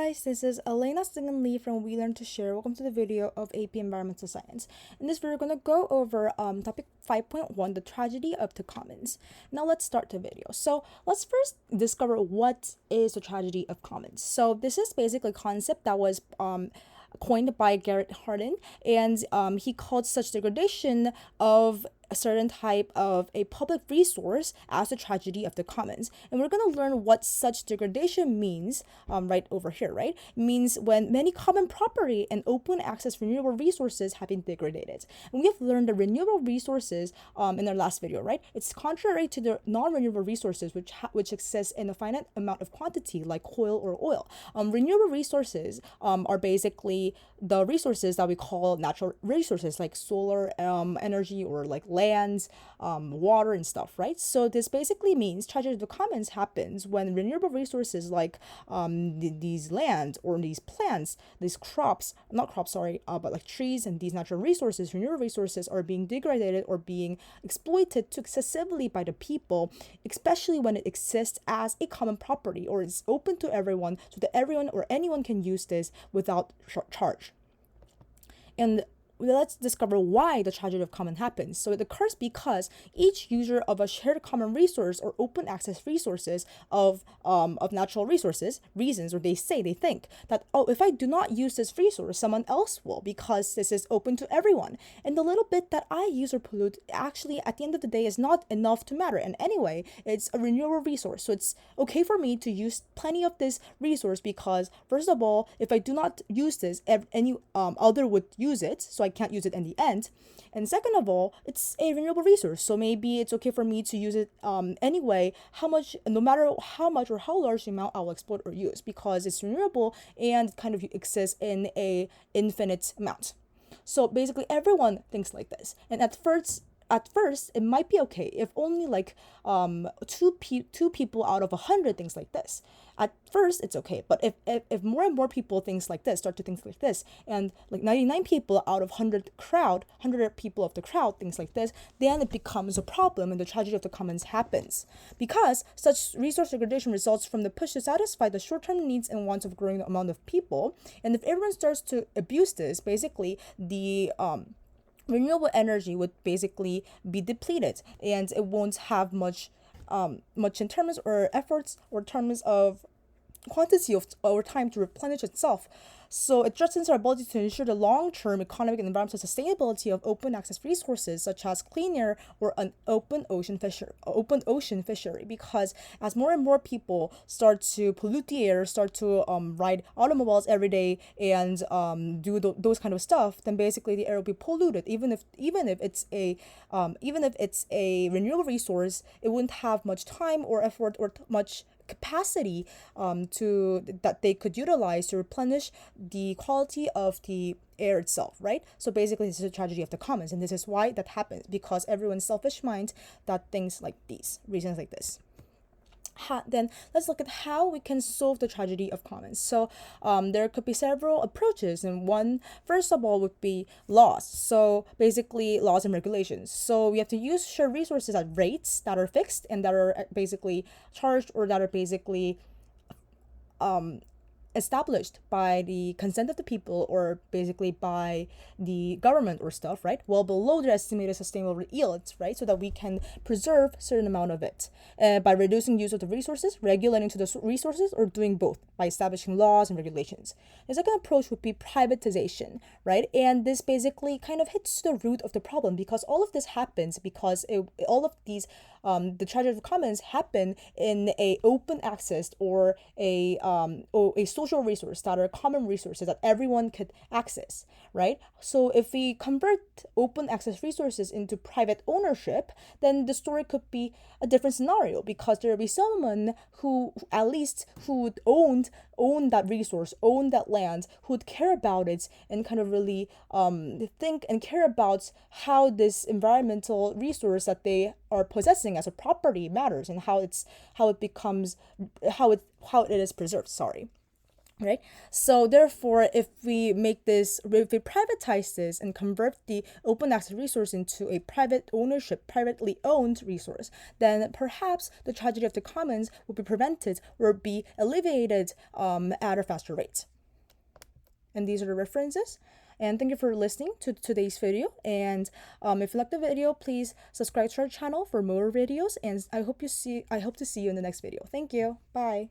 guys, this is Elena Seungeun Lee from We Learn to Share. Welcome to the video of AP Environmental Science. In this video, we're going to go over topic 5.1, the tragedy of the commons. Now let's start the video. So let's first discover what is the tragedy of commons. So this is basically a concept that was coined by Garrett Hardin, and he called such degradation of a certain type of a public resource as the tragedy of the commons. And we're going to learn what such degradation means right over here, right? It means when many common property and open access renewable resources have been degraded. And we have learned the renewable resources in our last video, right? It's contrary to the non-renewable resources which exist in a finite amount of quantity like coal or oil. Renewable resources are basically the resources that we call natural resources like solar energy or like lands, water and stuff, right? So this basically means tragedy of the commons happens when renewable resources like these lands or these plants, these crops, not crops, sorry, but like trees and these natural resources, renewable resources are being degraded or being exploited too excessively by the people, especially when it exists as a common property or is open to everyone so that everyone or anyone can use this without charge. And let's discover why the tragedy of common happens. So it occurs because each user of a shared common resource or open access resources of natural resources reasons, or they think that, oh, if I do not use this resource, someone else will, because this is open to everyone. And the little bit that I use or pollute actually at the end of the day is not enough to matter. And anyway, it's a renewable resource. So it's okay for me to use plenty of this resource because, first of all, if I do not use this, any other would use it. So I can't use it in the end. And second of all, it's a renewable resource, so maybe it's okay for me to use it anyway, no matter how much or how large the amount I'll exploit or use, because it's renewable and kind of exists in a infinite amount. So basically everyone thinks like this, and at first it might be okay if only like two people out of 100 things like this. At first it's okay, but if more and more people start to think like this, and like 99 people out of 100 people of the crowd thinks like this, then it becomes a problem and the tragedy of the commons happens, because such resource degradation results from the push to satisfy the short-term needs and wants of growing amount of people. And if everyone starts to abuse this, basically the renewable energy would basically be depleted, and it won't have much in terms or efforts or terms of quantity of or time to replenish itself. So it threatens our ability to ensure the long-term economic and environmental sustainability of open access resources such as clean air or an open ocean fishery, because as more and more people start to pollute the air, start to ride automobiles every day and do those kind of stuff, then basically the air will be polluted. Even if it's a renewable resource, it wouldn't have much time or effort or much capacity that they could utilize to replenish the quality of the air itself, right? So basically this is a tragedy of the commons, and this is why that happens, because everyone's selfish mind that thinks like these reasons like this. Then let's look at how we can solve the tragedy of commons. So there could be several approaches, and one, first of all, would be laws. So basically laws and regulations. So we have to use shared resources at rates that are fixed and that are basically charged, or that are basically established by the consent of the people, or basically by the government or stuff, right? Well below their estimated sustainable yields, right? So that we can preserve a certain amount of it by reducing use of the resources, regulating to the resources, or doing both by establishing laws and regulations. The second approach would be privatization, right? And this basically kind of hits the root of the problem, because all of this happens because all of these the tragedy of the commons happen in a open access or a social resource that are common resources that everyone could access, right? So if we convert open access resources into private ownership, then the story could be a different scenario, because there will be someone who at least who would own that resource, own that land, who would care about it and kind of really think and care about how this environmental resource that they are possessing as a property matters, and how it is preserved. Sorry. right? So therefore, if we privatize this and convert the open access resource into a private ownership, privately owned resource, then perhaps the tragedy of the commons will be prevented or be alleviated at a faster rate. And these are the references. And thank you for listening to today's video. And if you like the video, please subscribe to our channel for more videos. And I hope to see you in the next video. Thank you. Bye.